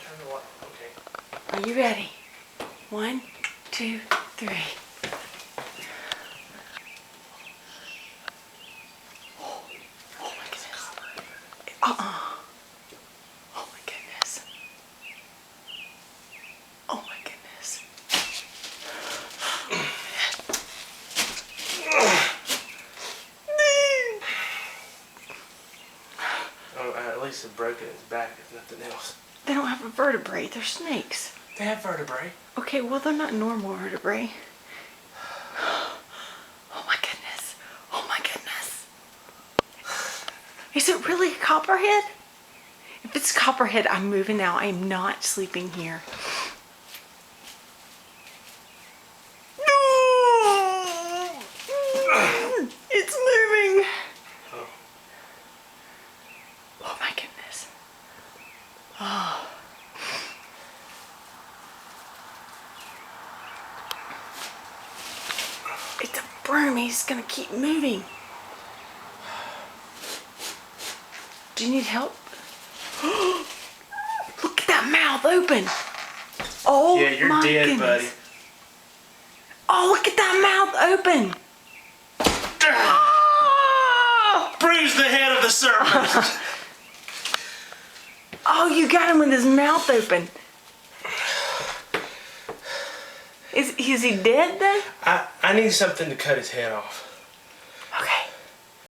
turn the light. Okay. Are you ready? 1, 2, 3. Oh my goodness. Oh my goodness. Oh my goodness. Oh, at least it broke in its back, if nothing else. They don't have a vertebrae. They're snakes. They have vertebrae. Okay, well, they're not normal vertebrae. Oh my goodness. Oh my goodness. Is it really a copperhead? If it's copperhead, I'm moving out. I am not sleeping here. It's moving. Oh. Oh my goodness. Oh. It's a broom. He's gonna keep moving. Do you need help? Look at that mouth open. Oh, Yeah, you're my dead, goodness. buddy. Oh, look at that mouth open. Oh! Bruise the head of the serpent. Oh, you got him with his mouth open. Is he dead then? I need something to cut his head off.